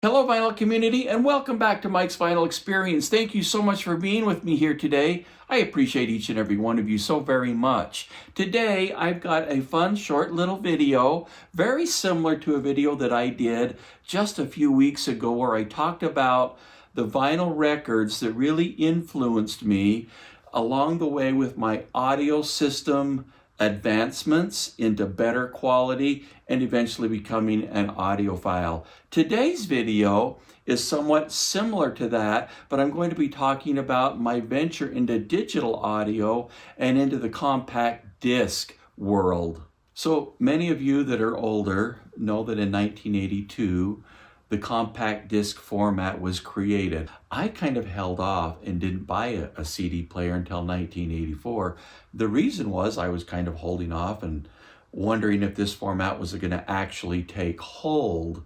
Hello, vinyl community, and welcome back to Mike's Vinyl Experience. Thank you so much for being with me here today. I appreciate each and every one of you so very much. Today, I've got a fun, short little video, very similar to a video that I did just a few weeks ago where I talked about the vinyl records that really influenced me along the way with my audio system advancements into better quality and eventually becoming an audiophile. Today's video is somewhat similar to that, but I'm going to be talking about my venture into digital audio and into the compact disc world. So many of you that are older know that in 1982, the compact disc format was created. I kind of held off and didn't buy a CD player until 1984. The reason was I was kind of holding off and wondering if this format was going to actually take hold,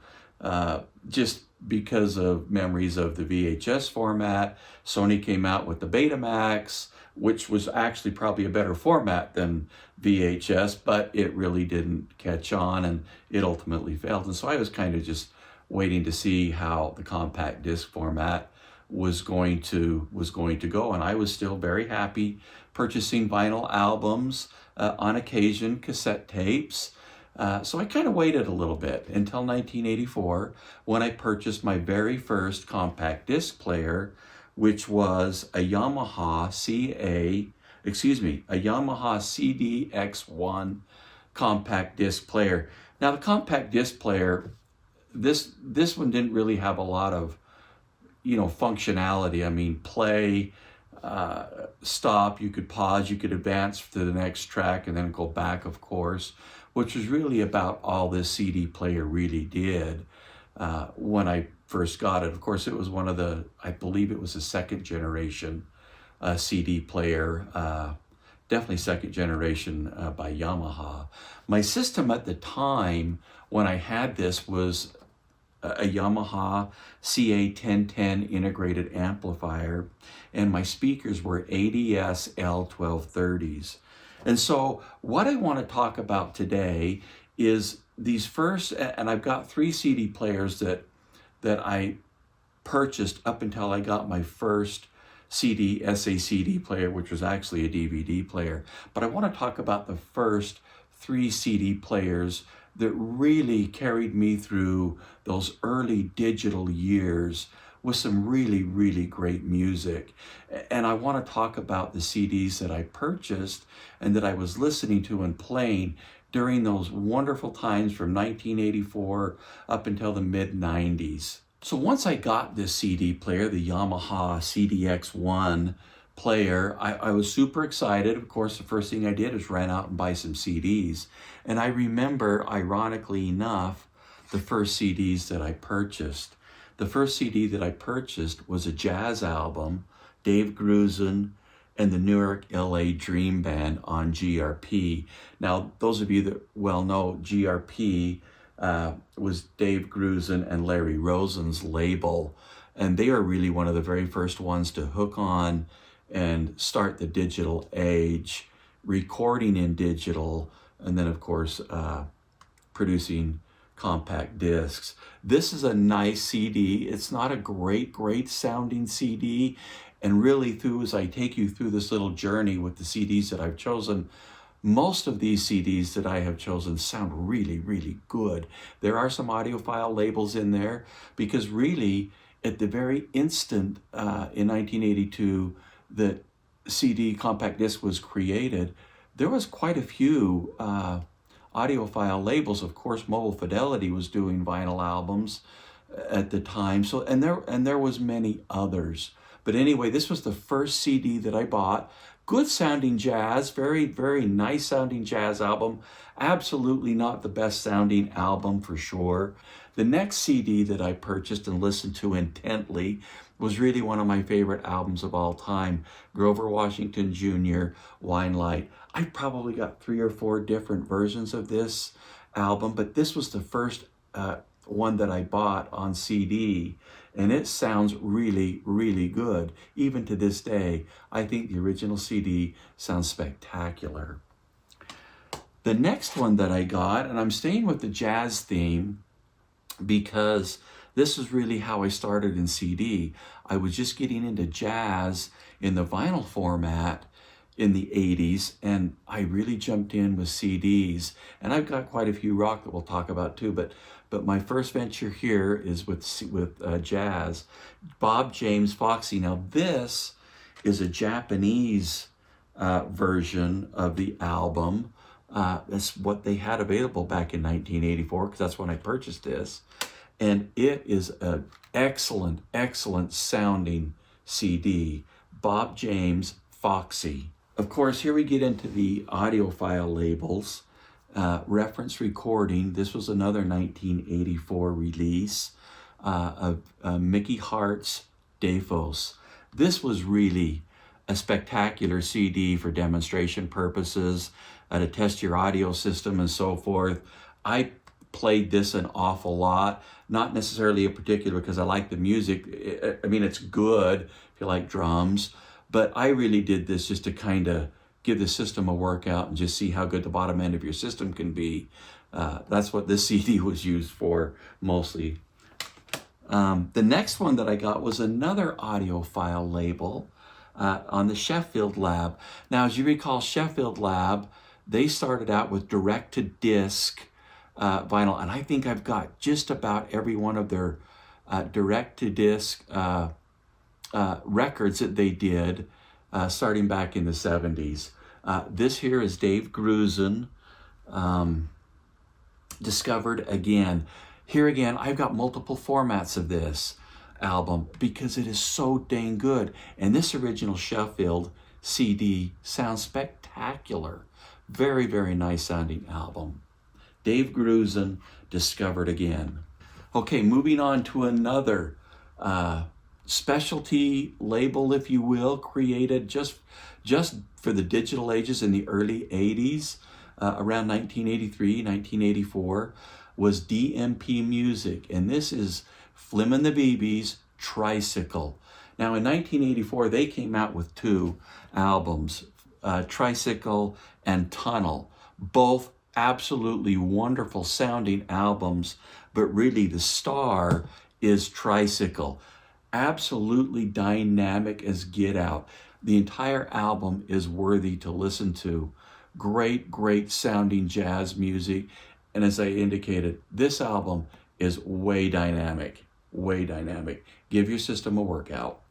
just because of memories of the VHS format. Sony came out with the Betamax, which was actually probably a better format than VHS, but it really didn't catch on and it ultimately failed. And so I was kind of just waiting to see how the compact disc format was going to go, and I was still very happy purchasing vinyl albums, on occasion cassette tapes. So I kind of waited a little bit until 1984 when I purchased my very first compact disc player, which was a Yamaha CD-X1 compact disc player. Now the compact disc player, this one didn't really have a lot of, functionality. I mean, play, stop, you could pause, you could advance to the next track and then go back, of course, which was really about all this CD player really did when I first got it. Of course, it was I believe it was a second generation CD player, definitely second generation by Yamaha. My system at the time when I had this was a Yamaha CA 1010 integrated amplifier, and my speakers were ADS L1230s. And so what I want to talk about today is these first, and I've got 3 CD players that I purchased up until I got my first CD SACD player, which was actually a DVD player. But I want to talk about the first 3 CD players that really carried me through those early digital years with some really, really great music. And I want to talk about the CDs that I purchased and that I was listening to and playing during those wonderful times from 1984 up until the mid-90s. So once I got this CD player, the Yamaha CD-X1 player, I was super excited. Of course, the first thing I did is ran out and buy some CDs. And I remember, ironically enough, the first CDs that I purchased. The first CD that I purchased was a jazz album, Dave Grusin and the Newark LA Dream Band on GRP. Now, those of you that well know, GRP was Dave Grusin and Larry Rosen's label. And they are really one of the very first ones to hook on and start the digital age, recording in digital, and then of course producing compact discs. This is a nice CD. It's not a great sounding CD, and really as I take you through this little journey with the CDs that I've chosen, most of these CDs that I have chosen sound really, really good. There are some audiophile labels in there because really at the very instant in 1982 that CD compact disc was created, there was quite a few audiophile labels. Of course, Mobile Fidelity was doing vinyl albums at the time, so and there was many others. But anyway, this was the first CD that I bought. Good sounding jazz, very, very nice sounding jazz album. Absolutely not the best sounding album for sure. The next CD that I purchased and listened to intently was really one of my favorite albums of all time, Grover Washington Jr., Wine Light. I probably got 3 or 4 different versions of this album, but this was the first one that I bought on CD, and it sounds really, really good. Even to this day, I think the original CD sounds spectacular. The next one that I got, and I'm staying with the jazz theme because This is really how I started in CD. I was just getting into jazz in the vinyl format in the 80s, and I really jumped in with CDs. And I've got quite a few rock that we'll talk about too, but my first venture here is with jazz. Bob James Foxy. Now this is a Japanese version of the album. That's what they had available back in 1984, because that's when I purchased this. And it is an excellent, excellent sounding CD. Bob James Foxy. Of course, here we get into the audiophile labels. Reference recording. This was another 1984 release of Mickey Hart's Defos. This was really a spectacular CD for demonstration purposes, to test your audio system and so forth. I played this an awful lot, not necessarily in particular because I like the music. I mean, it's good if you like drums, but I really did this just to kind of give the system a workout and just see how good the bottom end of your system can be. That's what this CD was used for mostly. The next one that I got was another audiophile label on the Sheffield Lab. Now, as you recall, Sheffield Lab, they started out with direct-to-disc vinyl, and I think I've got just about every one of their direct-to-disc records that they did starting back in the 70s. This here is Dave Grusin, Discovered Again. Here again, I've got multiple formats of this album because it is so dang good. And this original Sheffield CD sounds spectacular. Very, very nice sounding album. Dave Grusin, Discovered Again. Okay, moving on to another specialty label, if you will, created just for the digital ages in the early 80s, around 1983, 1984, was DMP Music. And this is Flim and the BB's Tricycle. Now in 1984, they came out with two albums, Tricycle and Tunnel, both absolutely wonderful sounding albums, but really the star is Tricycle. Absolutely dynamic as get out. The entire album is worthy to listen to. Great, great sounding jazz music. And as I indicated, this album is way dynamic, way dynamic. Give your system a workout.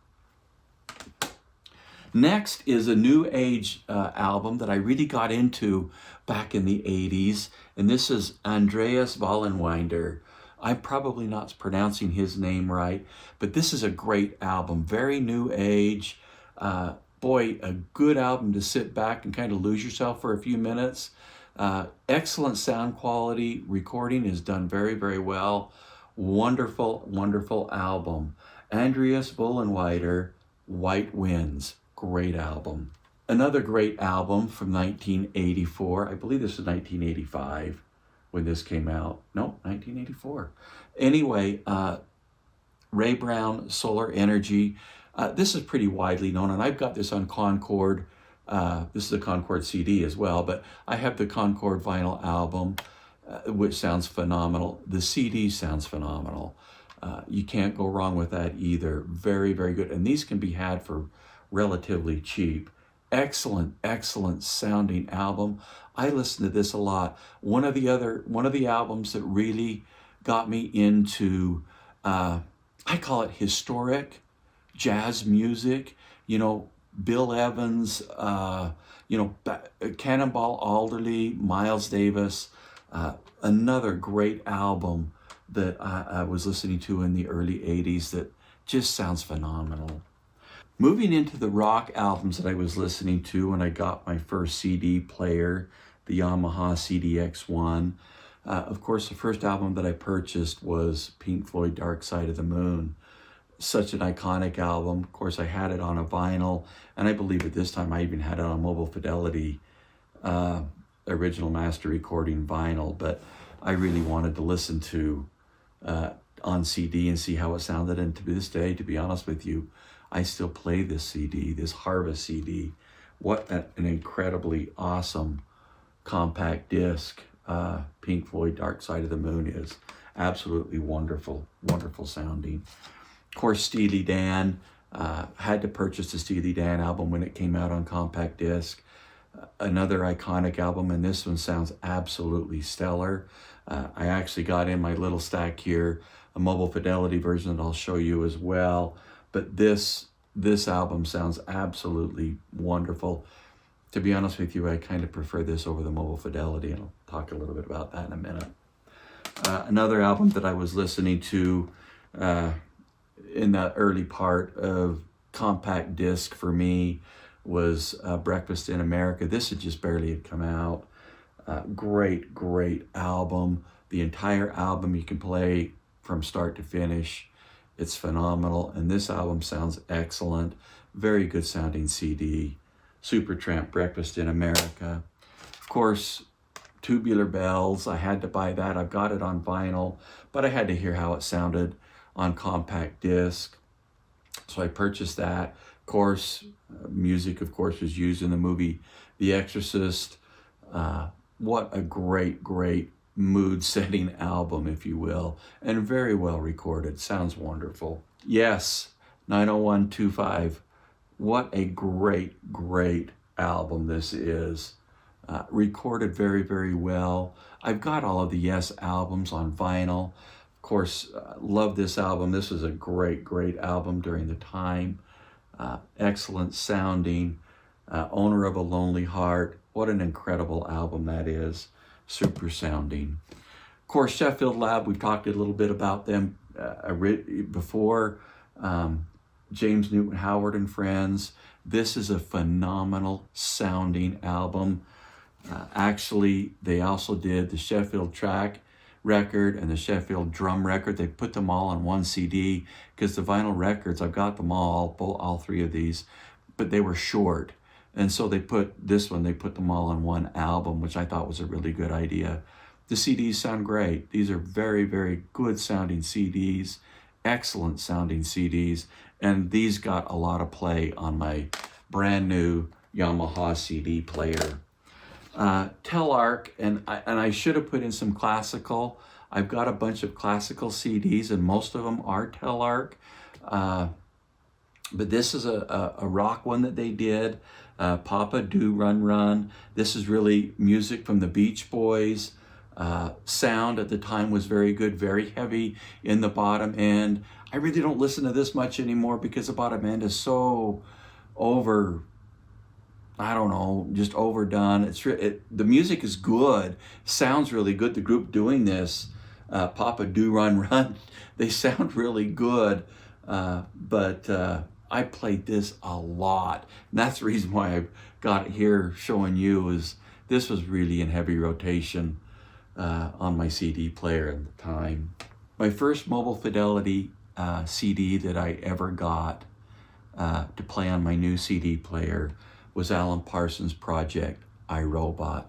Next is a new age album that I really got into back in the 80s. And this is Andreas Wallenwinder. I'm probably not pronouncing his name right, but this is a great album. Very new age. Boy, a good album to sit back and kind of lose yourself for a few minutes. Excellent sound quality. Recording is done very, very well. Wonderful, wonderful album. Andreas Wallenwinder, White Winds. Great album. Another great album from 1984. I believe this was 1985 when this came out. No, 1984. Anyway, Ray Brown, Solar Energy. This is pretty widely known, and I've got this on Concord. This is a Concord CD as well, but I have the Concord vinyl album, which sounds phenomenal. The CD sounds phenomenal. You can't go wrong with that either. Very, very good. And these can be had for relatively cheap. Excellent, excellent sounding album. I listen to this a lot. One of the albums that really got me into, I call it historic jazz music. You know, Bill Evans, Cannonball Adderley, Miles Davis. Another great album that I was listening to in the early 80s that just sounds phenomenal. Moving into the rock albums that I was listening to when I got my first CD player, the Yamaha CD-X1. Of course, the first album that I purchased was Pink Floyd, Dark Side of the Moon. Such an iconic album. Of course, I had it on a vinyl, and I believe at this time I even had it on Mobile Fidelity original master recording vinyl, but I really wanted to listen to on CD and see how it sounded. And to this day, to be honest with you, I still play this CD, this Harvest CD. What an incredibly awesome compact disc Pink Floyd Dark Side of the Moon is. Absolutely wonderful, wonderful sounding. Of course, Steely Dan, had to purchase the Steely Dan album when it came out on compact disc. Another iconic album, and this one sounds absolutely stellar. I actually got in my little stack here a mobile fidelity version that I'll show you as well. But this album sounds absolutely wonderful. To be honest with you, I kind of prefer this over the mobile fidelity, and I'll talk a little bit about that in a minute. Another album that I was listening to in that early part of compact disc for me was Breakfast in America. This had just barely had come out. Great, great album. The entire album you can play from start to finish. It's phenomenal, and this album sounds excellent. Very good sounding CD. Supertramp, Breakfast in America. Of course, Tubular Bells. I had to buy that. I've got it on vinyl, but I had to hear how it sounded on compact disc, so I purchased that. Of course, music, of course, was used in the movie The Exorcist. What a great, great mood-setting album, if you will, and very well recorded. Sounds wonderful. Yes, 90125. What a great, great album this is. Recorded very, very well. I've got all of the Yes albums on vinyl. Of course, love this album. This was a great, great album during the time. Excellent sounding. Owner of a Lonely Heart. What an incredible album that is. Super sounding. Of course, Sheffield Lab, we've talked a little bit about them before. James Newton Howard and Friends. This is a phenomenal sounding album. Actually, they also did the Sheffield track record and the Sheffield drum record. They put them all on one CD because the vinyl records, I've got them all three of these, but they were short. And so they put them all on one album, which I thought was a really good idea. The CDs sound great. These are very, very good sounding CDs, excellent sounding CDs, and these got a lot of play on my brand new Yamaha CD player. Telarc, and I should have put in some classical. I've got a bunch of classical CDs, and most of them are Telarc. But this is a rock one that they did. Papa Do Run Run. This is really music from the Beach Boys. Sound at the time was very good, very heavy in the bottom end. I really don't listen to this much anymore because the bottom end is so just overdone. The music is good, sounds really good. The group doing this, Papa Do Run Run, they sound really good, but I played this a lot. And that's the reason why I've got it here showing you is this was really in heavy rotation on my CD player at the time. My first mobile fidelity CD that I ever got to play on my new CD player was Alan Parsons' project, iRobot.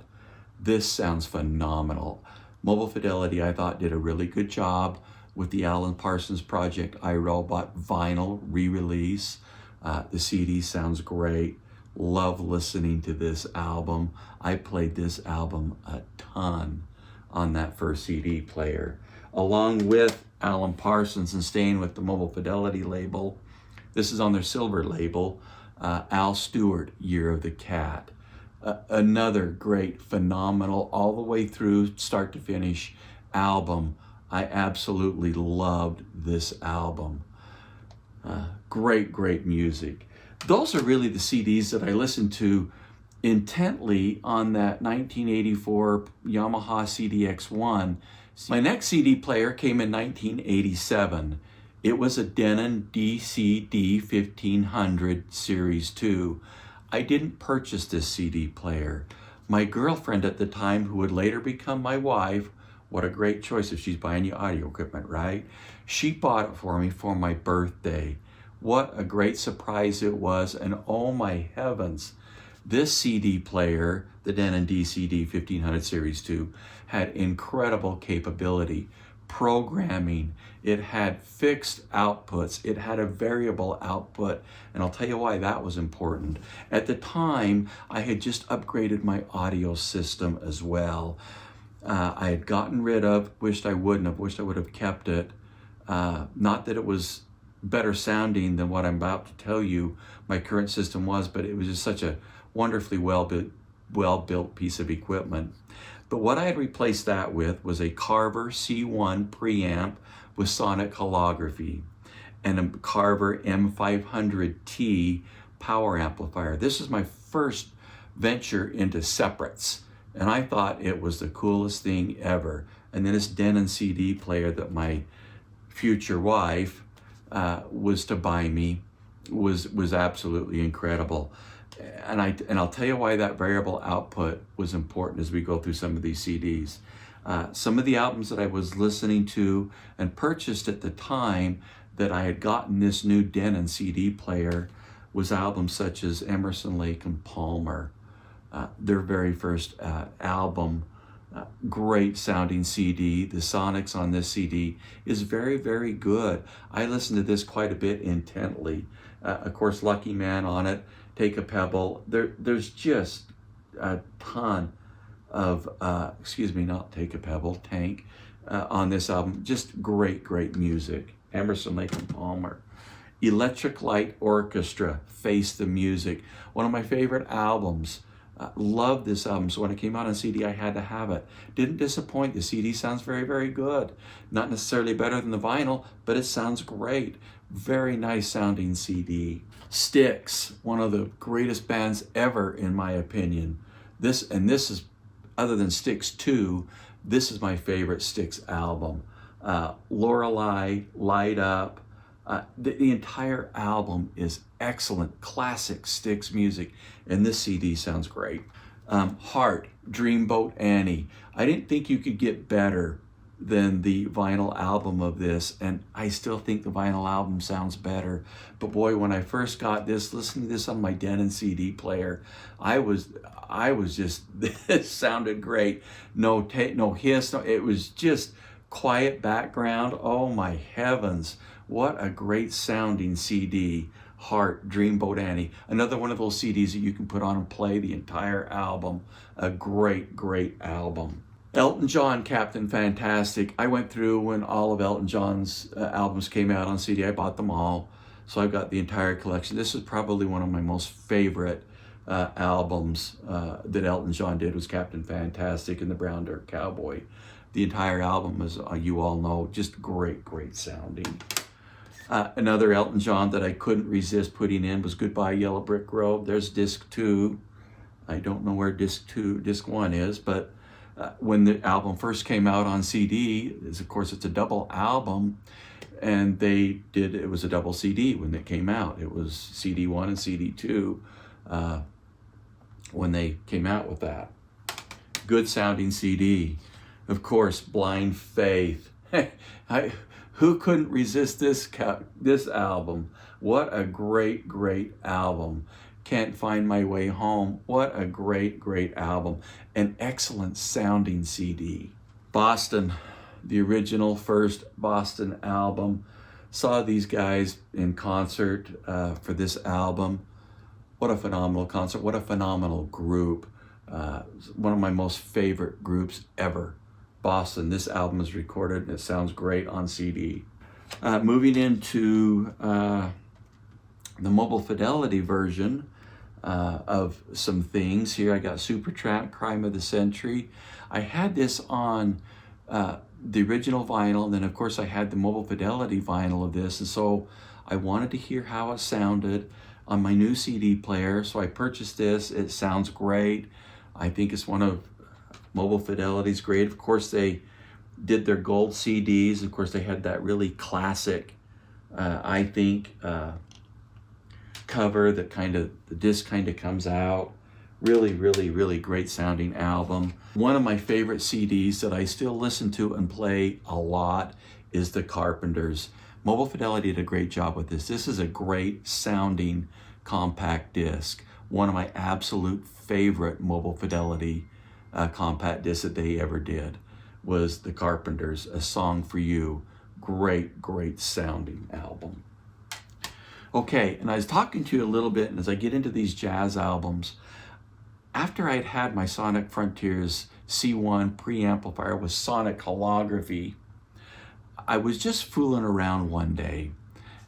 This sounds phenomenal. Mobile Fidelity, I thought, did a really good job with the Alan Parsons project, iRobot vinyl re-release. The CD sounds great. Love listening to this album. I played this album a ton on that first CD player. Along with Alan Parsons and staying with the Mobile Fidelity label, this is on their silver label, Al Stewart, Year of the Cat. Another great, phenomenal, all the way through, start to finish album. I absolutely loved this album. Great, great music. Those are really the CDs that I listened to intently on that 1984 Yamaha CD-X1. My next CD player came in 1987. It was a Denon DCD 1500 Series 2. I didn't purchase this CD player. My girlfriend at the time, who would later become my wife, what a great choice if she's buying you audio equipment, right? She bought it for me for my birthday. What a great surprise it was, and oh my heavens, this CD player, the Denon DCD 1500 Series 2, had incredible capability. Programming, it had fixed outputs, it had a variable output, and I'll tell you why that was important. At the time, I had just upgraded my audio system as well. I had gotten rid of, wished I wouldn't have, wished I would have kept it. Not that it was better sounding than what I'm about to tell you my current system was, but it was just such a wonderfully well-built piece of equipment. But what I had replaced that with was a Carver C1 preamp with sonic holography and a Carver M500T power amplifier. This is my first venture into separates, and I thought it was the coolest thing ever. And then this Denon CD player that my future wife was to buy me was absolutely incredible. And I'll tell you why that variable output was important as we go through some of these CDs. Some of the albums that I was listening to and purchased at the time that I had gotten this new Denon CD player was albums such as Emerson, Lake and Palmer, their very first album. Great sounding CD. The sonics on this CD is very, very good. I listened to this quite a bit intently. Of course, Lucky Man on it, Take a Pebble. There's just a ton of, not Take a Pebble, Tank, on this album. Just great, great music. Emerson, Lake and Palmer. Electric Light Orchestra, Face the Music. One of my favorite albums. Loved this album, so when it came out on CD, I had to have it. Didn't disappoint. The CD sounds very, very good. Not necessarily better than the vinyl, but it sounds great. Very nice sounding CD. Styx, one of the greatest bands ever, in my opinion. This is, other than Styx 2, this is my favorite Styx album. Lorelei, Light Up. The entire album is excellent, classic Styx music, and this CD sounds great. Heart, Dreamboat Annie. I didn't think you could get better than the vinyl album of this, and I still think the vinyl album sounds better. But boy, when I first got this, listening to this on my Denon CD player, I was just, this sounded great. No hiss, it was just quiet background. Oh my heavens. What a great sounding CD. Heart, Dreamboat Annie. Another one of those CDs that you can put on and play the entire album. A great, great album. Elton John, Captain Fantastic. I went through when all of Elton John's albums came out on CD. I bought them all. So I've got the entire collection. This is probably one of my most favorite albums that Elton John did, was Captain Fantastic and the Brown Dirt Cowboy. The entire album, as you all know, just great, great sounding. Another Elton John that I couldn't resist putting in was Goodbye Yellow Brick Road. There's disc 2. I don't know where disc 1 is, but when the album first came out on CD, of course it's a double album, and it was a double CD when it came out. It was CD1 and CD2 when they came out with that. Good sounding CD. Of course, Blind Faith. Who couldn't resist this album? What a great, great album. Can't Find My Way Home. What a great, great album. An excellent sounding CD. Boston, the original first Boston album. Saw these guys in concert for this album. What a phenomenal concert. What a phenomenal group. One of my most favorite groups ever. Boston. This album is recorded and it sounds great on CD. Moving into the mobile fidelity version of some things here. I got Supertramp, Crime of the Century. I had this on the original vinyl, and then of course I had the mobile fidelity vinyl of this, and so I wanted to hear how it sounded on my new CD player, so I purchased this. It sounds great. I think it's one of Mobile Fidelity's great. Of course, they did their gold CDs. Of course, they had that really classic, I think, cover that the disc kind of comes out. Really, really, really great sounding album. One of my favorite CDs that I still listen to and play a lot is The Carpenters. Mobile Fidelity did a great job with this. This is a great sounding compact disc. One of my absolute favorite Mobile Fidelity compact disc that they ever did was The Carpenters, A Song for You. Great, great sounding album. Okay, and I was talking to you a little bit, and as I get into these jazz albums, after I'd had my Sonic Frontiers C1 preamplifier with sonic holography. I was just fooling around one day,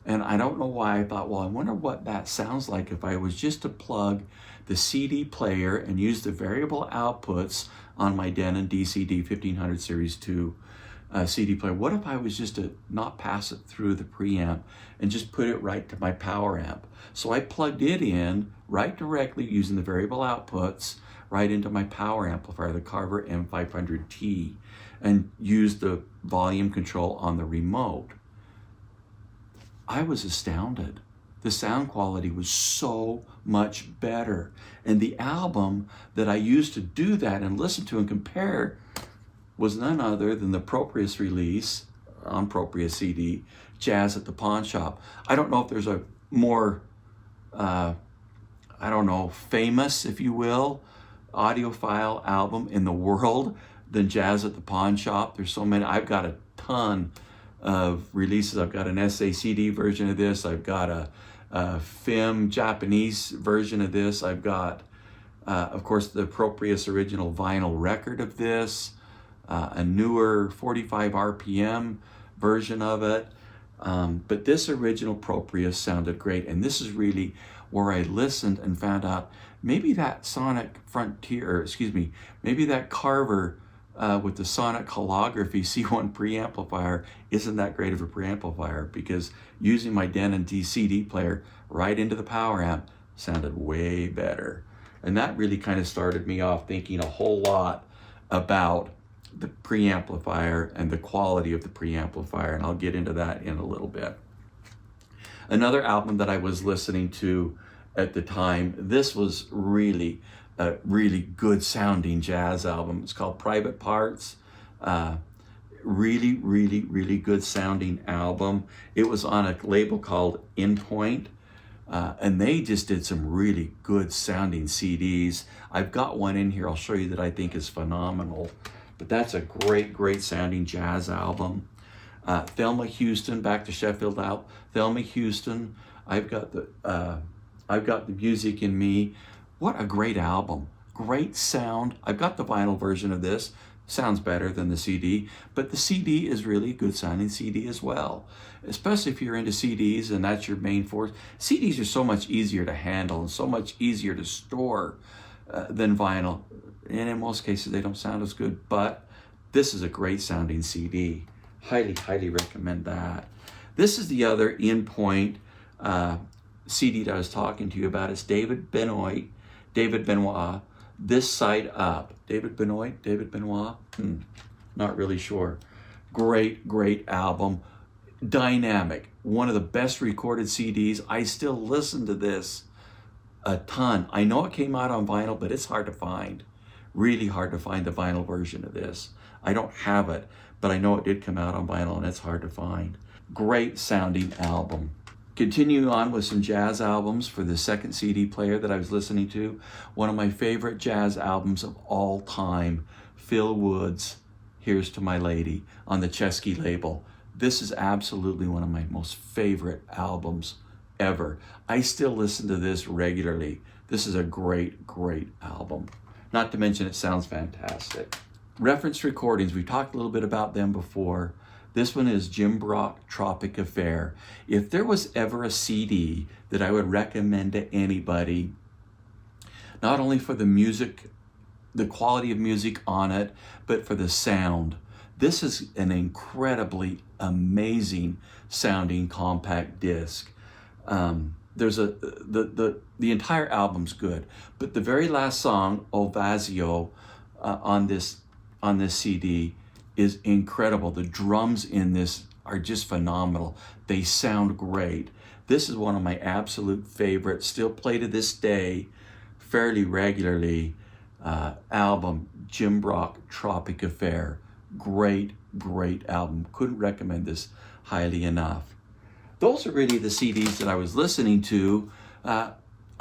and I don't know why I thought, well, I wonder what that sounds like if I was just to plug the CD player and use the variable outputs on my Denon DCD 1500 Series 2 CD player. What if I was just to not pass it through the preamp and just put it right to my power amp? So I plugged it in right directly using the variable outputs right into my power amplifier, the Carver M500T, and used the volume control on the remote. I was astounded. The sound quality was so much better. And the album that I used to do that and listen to and compare was none other than the Proprius release on Proprius CD, Jazz at the Pawn Shop. I don't know if there's a more, famous, if you will, audiophile album in the world than Jazz at the Pawn Shop. There's so many. I've got a ton of releases. I've got an SACD version of this. I've got a FIM Japanese version of this. I've got, of course, the Proprius original vinyl record of this, a newer 45 RPM version of it. But this original Proprius sounded great. And this is really where I listened and found out maybe that maybe that Carver with the sonic holography C1 preamplifier isn't that great of a preamplifier, because using my Denon DCD player right into the power amp sounded way better. And that really kind of started me off thinking a whole lot about the preamplifier and the quality of the preamplifier, and I'll get into that in a little bit. Another album that I was listening to at the time, this was really a really good sounding jazz album. It's called Private Parts. Really good sounding album. It was on a label called Endpoint, and they just did some really good sounding CDs. I've got one in here I'll show you that I think is phenomenal, but that's a great sounding jazz album. Thelma Houston, back to Sheffield out. Thelma Houston, I've got the Music in Me. What a great album. Great sound. I've got the vinyl version of this. Sounds better than the CD, but the CD is really a good sounding CD as well, especially if you're into CDs and that's your main force. CDs are so much easier to handle and so much easier to store than vinyl. And in most cases, they don't sound as good, but this is a great sounding CD. Highly recommend that. This is the other Endpoint CD that I was talking to you about. It's David Benoit, This Side Up. David Benoit? Not really sure. Great album. Dynamic. One of the best recorded CDs. I still listen to this a ton. I know it came out on vinyl, but it's hard to find. Really hard to find the vinyl version of this. I don't have it, but I know it did come out on vinyl and it's hard to find. Great sounding album. Continuing on with some jazz albums for the second CD player that I was listening to. One of my favorite jazz albums of all time, Phil Wood's Here's to My Lady on the Chesky label. This is absolutely one of my most favorite albums ever. I still listen to this regularly. This is a great album. Not to mention it sounds fantastic. Reference recordings, we talked a little bit about them before. This one is Jim Brock, Tropic Affair. If there was ever a CD that I would recommend to anybody, not only for the music, the quality of music on it, but for the sound, this is an incredibly amazing sounding compact disc. The entire album's good, but the very last song, Ovazio, on this CD is incredible. The drums in this are just phenomenal. They sound great. This is one of my absolute favorites, still play to this day fairly regularly, album, Jim Brock, Tropic Affair. Great album. Couldn't recommend this highly enough. Those are really the CDs that I was listening to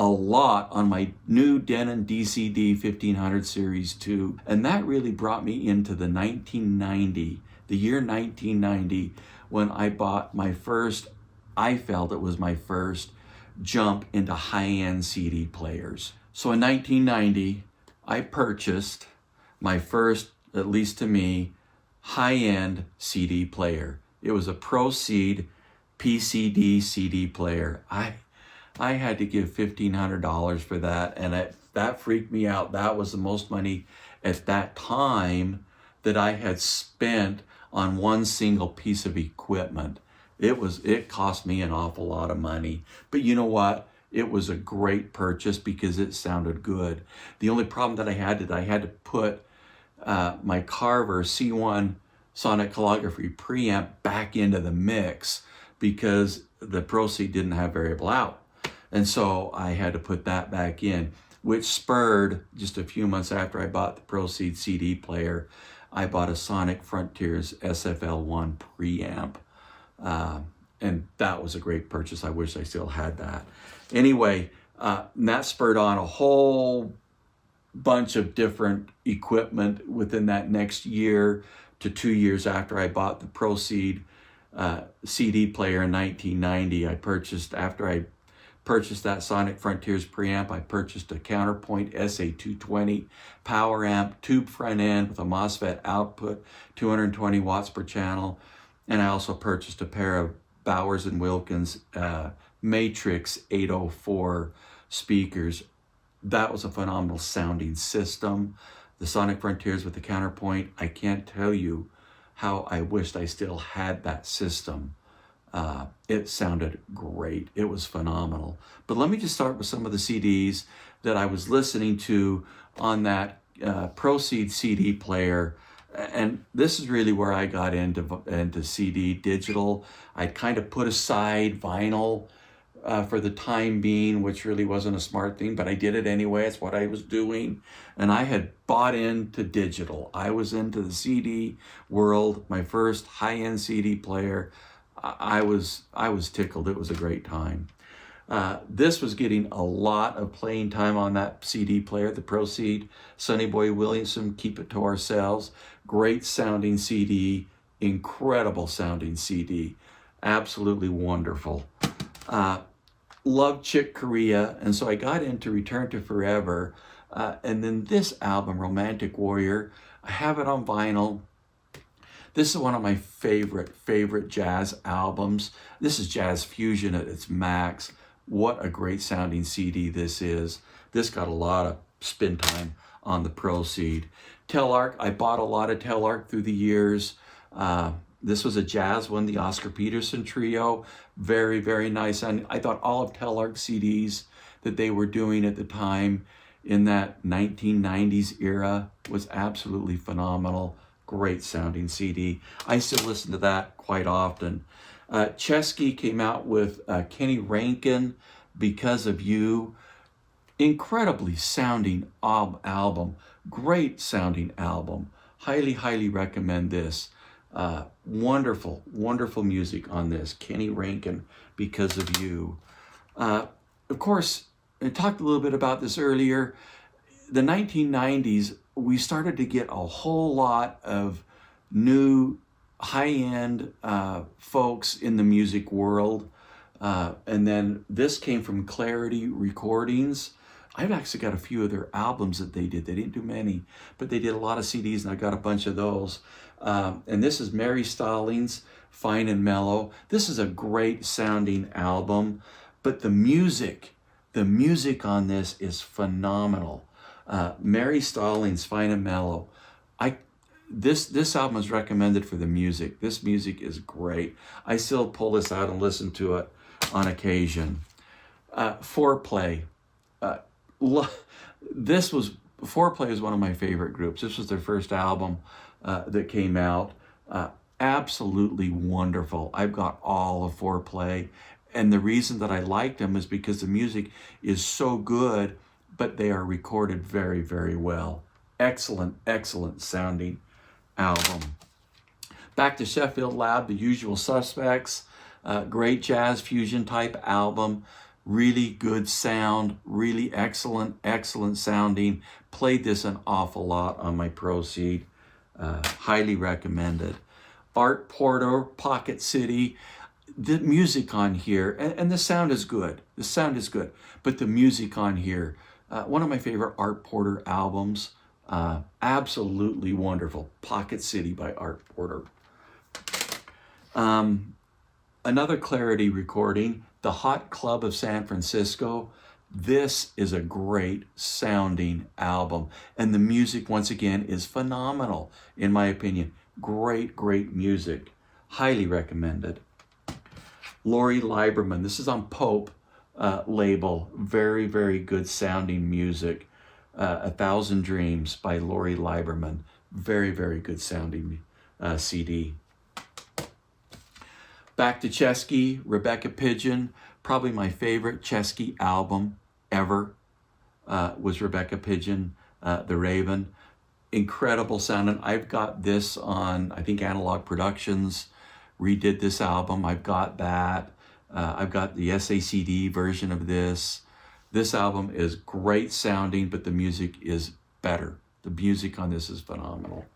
a lot on my new Denon DCD 1500 Series 2. And that really brought me into the year 1990, when I bought my first, I felt it was my first jump into high-end CD players. So in 1990, I purchased my first, at least to me, high-end CD player. It was a Proceed PCD CD player. I had to give $1,500 for that, and that freaked me out. That was the most money at that time that I had spent on one single piece of equipment. It cost me an awful lot of money. But you know what? It was a great purchase because it sounded good. The only problem that I had to put my Carver C1 sonic calligraphy preamp back into the mix because the Proceed didn't have variable out. And so I had to put that back in, which spurred, just a few months after I bought the Proceed CD player, I bought a Sonic Frontiers SFL1 preamp. And that was a great purchase. I wish I still had that. Anyway, that spurred on a whole bunch of different equipment within that next year to 2 years after I bought the Proceed CD player in 1990. After I purchased that Sonic Frontiers preamp, I purchased a Counterpoint SA220 power amp, tube front end with a MOSFET output, 220 watts per channel. And I also purchased a pair of Bowers & Wilkins Matrix 804 speakers. That was a phenomenal sounding system. The Sonic Frontiers with the Counterpoint, I can't tell you how I wished I still had that system. It sounded great. It was phenomenal. But let me just start with some of the CDs that I was listening to on that Proceed CD player. And this is really where I got into CD digital. I kind of put aside vinyl for the time being, which really wasn't a smart thing, but I did it anyway. It's what I was doing. And I had bought into digital. I was into the CD world. My first high-end CD player. I was tickled. It was a great time. This was getting a lot of playing time on that CD player, the Proceed Sonny Boy Williamson, Keep It to Ourselves. Great sounding CD, incredible sounding CD, absolutely wonderful. Loved Chick Corea, and so I got into Return to Forever. And then this album, Romantic Warrior, I have it on vinyl. This is one of my favorite jazz albums. This is jazz fusion at its max. What a great sounding CD this is. This got a lot of spin time on the Proceed. Telarc, I bought a lot of Telarc through the years. This was a jazz one, the Oscar Peterson Trio. Very, very nice. And I thought all of Telarc CDs that they were doing at the time in that 1990s era was absolutely phenomenal. Great sounding CD. I still listen to that quite often. Chesky came out with Kenny Rankin, Because of You. Incredibly sounding album. Great sounding album. Highly, highly recommend this. Wonderful, wonderful music on this. Kenny Rankin, Because of You. Of course, I talked a little bit about this earlier. The 1990s, we started to get a whole lot of new high-end folks in the music world. And then this came from Clarity Recordings. I've actually got a few of their albums that they did. They didn't do many, but they did a lot of CDs, and I got a bunch of those. And this is Mary Stallings, Fine and Mellow. This is a great sounding album, but the music on this is phenomenal. Mary Stallings, Fine and Mellow. This album is recommended for the music. This music is great. I still pull this out and listen to it on occasion. Foreplay. Foreplay is one of my favorite groups. This was their first album that came out. Absolutely wonderful. I've got all of Foreplay. And the reason that I liked them is because the music is so good, but they are recorded very, very well. Excellent, excellent sounding album. Back to Sheffield Lab, The Usual Suspects. Great jazz fusion type album. Really good sound, really excellent, excellent sounding. Played this an awful lot on my Proceed. Highly recommended. Art Porter, Pocket City. The music on here, and the sound is good. The sound is good, but the music on here, one of my favorite Art Porter albums. Absolutely wonderful. Pocket City by Art Porter. Another Clarity recording, The Hot Club of San Francisco. This is a great sounding album. And the music, once again, is phenomenal, in my opinion. Great, great music. Highly recommended. Lori Lieberman. This is on Pope label. Very, very good sounding music. 1,000 Dreams by Lori Lieberman. Very, very good sounding CD. Back to Chesky, Rebecca Pigeon. Probably my favorite Chesky album ever was Rebecca Pigeon, The Raven. Incredible sound. And I've got this on, I think, Analog Productions redid this album. I've got that. I've got the SACD version of this. This album is great sounding, but the music is better. The music on this is phenomenal.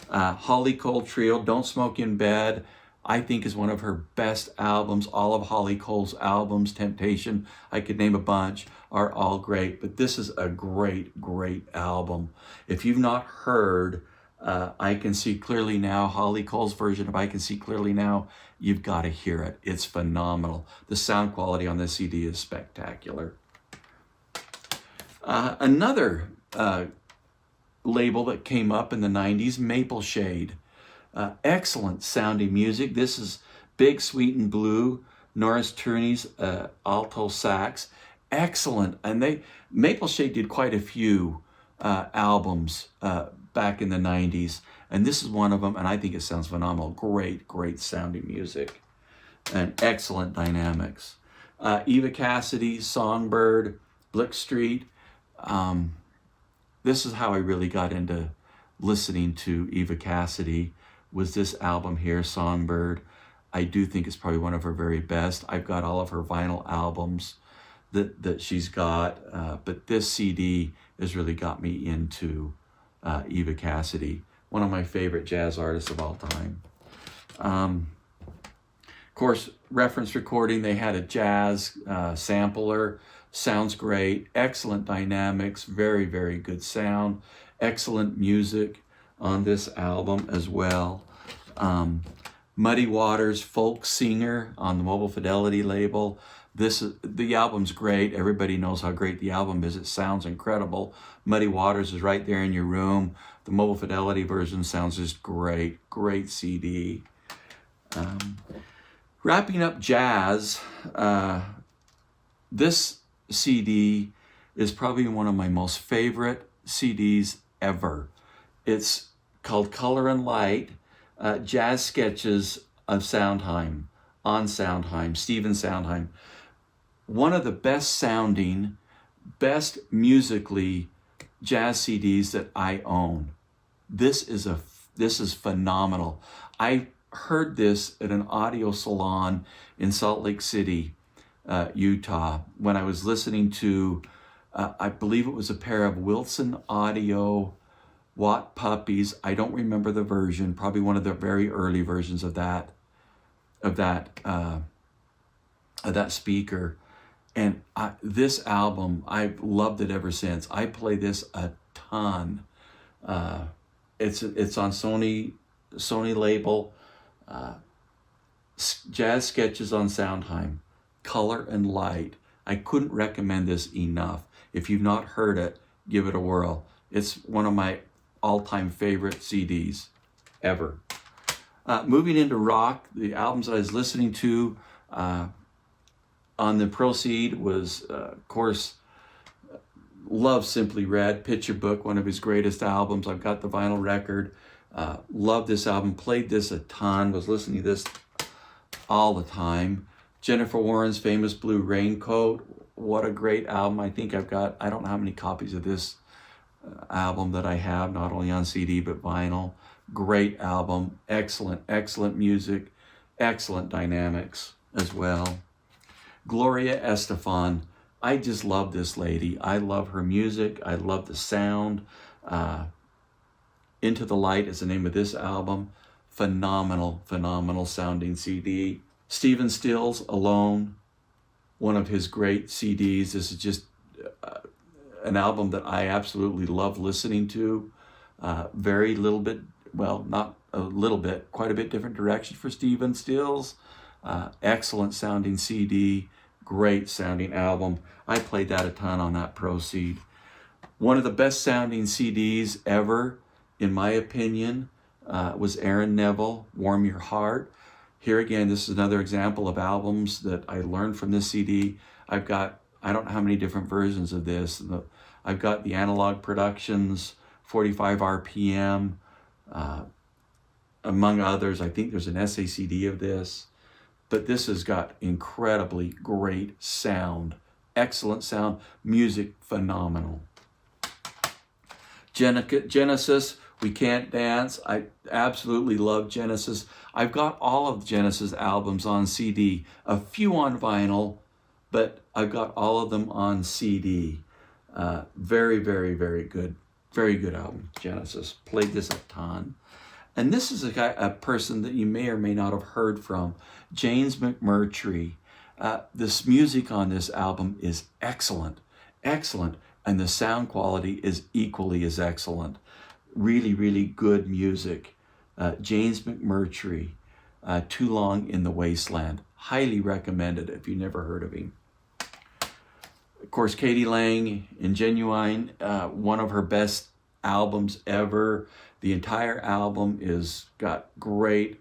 Holly Cole Trio, Don't Smoke in Bed, I think is one of her best albums. All of Holly Cole's albums, Temptation, I could name a bunch, are all great. But this is a great, great album. If you've not heard I Can See Clearly Now, Holly Cole's version of I Can See Clearly Now, you've got to hear it. It's phenomenal. The sound quality on this CD is spectacular. Another label that came up in the 90s, Maple Shade. Excellent sounding music. This is Big Sweet and Blue, Norris Turney's alto sax. Excellent. And Maple Shade did quite a few albums back in the 90s. And this is one of them, and I think it sounds phenomenal. Great, great sounding music. And excellent dynamics. Eva Cassidy, Songbird, Blick Street. This is how I really got into listening to Eva Cassidy, was this album here, Songbird. I do think it's probably one of her very best. I've got all of her vinyl albums that she's got, but this CD has really got me into Eva Cassidy, one of my favorite jazz artists of all time. Of course, reference recording, they had a jazz sampler, sounds great, excellent dynamics, very, very good sound, excellent music on this album as well. Muddy Waters, folk singer on the Mobile Fidelity label. The album's great. Everybody knows how great the album is. It sounds incredible. Muddy Waters is right there in your room. The Mobile Fidelity version sounds just great. Great CD. Wrapping up jazz, this CD is probably one of my most favorite CDs ever. It's called Color and Light, Jazz Sketches of Sondheim, on Sondheim, Stephen Sondheim. One of the best sounding, best musically jazz CDs that I own. This is phenomenal. I heard this at an audio salon in Salt Lake City, Utah, when I was listening to, I believe it was a pair of Wilson Audio Watt Puppies. I don't remember the version, probably one of the very early versions of that speaker. And this album, I've loved it ever since. I play this a ton. It's on Sony label. Jazz Sketches on Sondheim, Color and Light. I couldn't recommend this enough. If you've not heard it, give it a whirl. It's one of my all-time favorite CDs ever. Moving into rock, the albums that I was listening to on the Proceed was, of course, love Simply Red, Picture Book, one of his greatest albums. I've got the vinyl record. Love this album, played this a ton, was listening to this all the time. Jennifer Warren's Famous Blue Raincoat, what a great album. I think I've got, I don't know how many copies of this album that I have, not only on CD but vinyl. Great album, excellent, excellent music, excellent dynamics as well. Gloria Estefan, I just love this lady. I love her music, I love the sound. Into the Light is the name of this album. Phenomenal, phenomenal sounding CD. Stephen Stills, Alone, one of his great CDs. This is just an album that I absolutely love listening to. Very little bit, well, not a little bit, quite a bit different direction for Stephen Stills. Excellent sounding CD, great sounding album. I played that a ton on that Proceed. One of the best sounding CDs ever, in my opinion, was Aaron Neville, Warm Your Heart. Here again, this is another example of albums that I learned from this CD. I've got, I don't know how many different versions of this. I've got the Analog Productions, 45 RPM, among others. I think there's an SACD of this. But this has got incredibly great sound, excellent sound, music phenomenal. Genesis, We Can't Dance. I absolutely love Genesis. I've got all of Genesis albums on CD, a few on vinyl, but I've got all of them on CD. Very, very, very good. Very good album, Genesis. Played this a ton. And this is a person that you may or may not have heard from, James McMurtry. This music on this album is excellent, excellent. And the sound quality is equally as excellent. Really, really good music. James McMurtry, Too Long in the Wasteland. Highly recommended if you never heard of him. Of course, Katie Lang in Genuine, one of her best albums ever. The entire album is got great,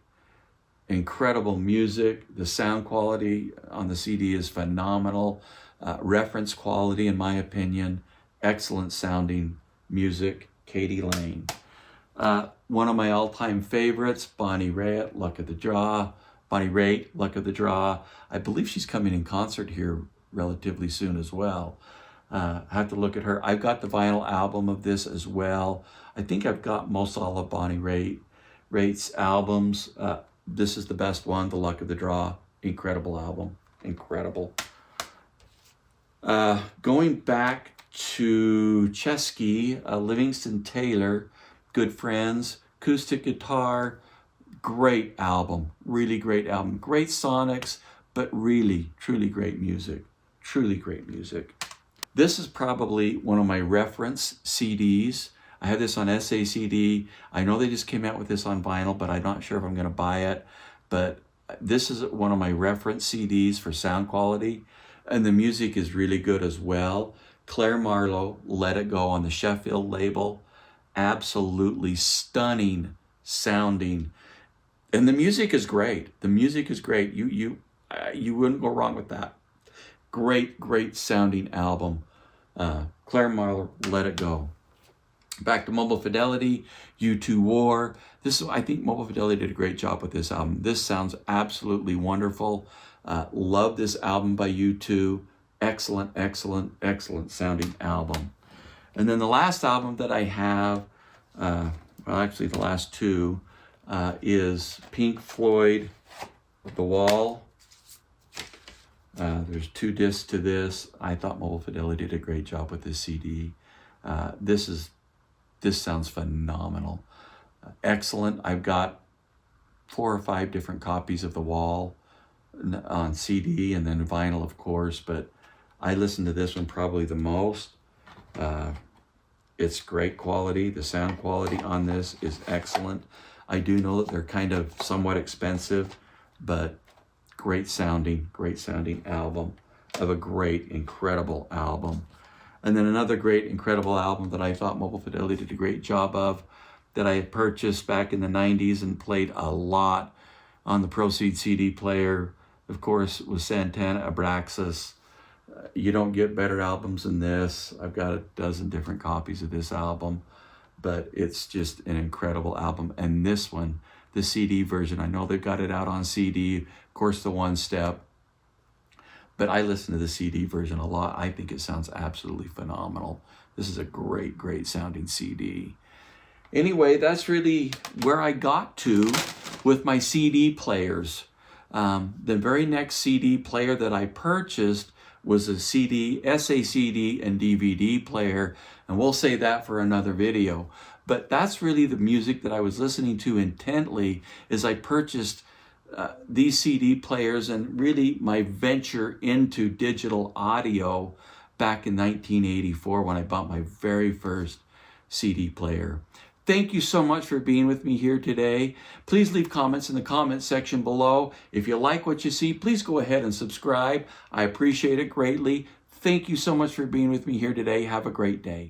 incredible music. The sound quality on the CD is phenomenal. Reference quality, in my opinion, excellent sounding music. Katie Lang. One of my all-time favorites, Bonnie Raitt, Luck of the Draw. Bonnie Raitt, Luck of the Draw. I believe she's coming in concert here relatively soon as well. I have to look at her. I've got the vinyl album of this as well. I think I've got most all of Bonnie Raitt's albums. This is the best one, The Luck of the Draw. Incredible album. Incredible. Going back to Chesky, Livingston Taylor, Good Friends, acoustic guitar, great album. Really great album. Great sonics, but really, truly great music. Truly great music. This is probably one of my reference CDs. I have this on SACD. I know they just came out with this on vinyl, but I'm not sure if I'm going to buy it. But this is one of my reference CDs for sound quality. And the music is really good as well. Claire Marlowe, Let It Go on the Sheffield label. Absolutely stunning sounding. And the music is great. The music is great. You wouldn't go wrong with that. Great, great sounding album. Claire Marlowe, Let It Go. Back to Mobile Fidelity, U2 War. I think Mobile Fidelity did a great job with this album. This sounds absolutely wonderful. Love this album by U2. Excellent, excellent, excellent sounding album. And then the last album that I have, well, actually the last two, is Pink Floyd, The Wall. There's 2 discs to this. I thought Mobile Fidelity did a great job with this CD. This sounds phenomenal. Excellent. I've got 4 or 5 different copies of The Wall on CD and then vinyl, of course, but I listen to this one probably the most. It's great quality. The sound quality on this is excellent. I do know that they're kind of somewhat expensive, but great sounding album of a great, incredible album. And then another great, incredible album that I thought Mobile Fidelity did a great job of, that I had purchased back in the 90s and played a lot on the Proceed CD player, of course, was Santana Abraxas. You don't get better albums than this. I've got a dozen different copies of this album, but it's just an incredible album. And this one, the CD version, I know they've got it out on CD, of course, the one step, but I listen to the CD version a lot. I think it sounds absolutely phenomenal. This is a great, great sounding CD. Anyway, that's really where I got to with my CD players. The very next CD player that I purchased was a CD, SACD, and DVD player, and we'll say that for another video. But that's really the music that I was listening to intently as I purchased these CD players, and really my venture into digital audio back in 1984 when I bought my very first CD player. Thank you so much for being with me here today. Please leave comments in the comment section below. If you like what you see, please go ahead and subscribe. I appreciate it greatly. Thank you so much for being with me here today. Have a great day.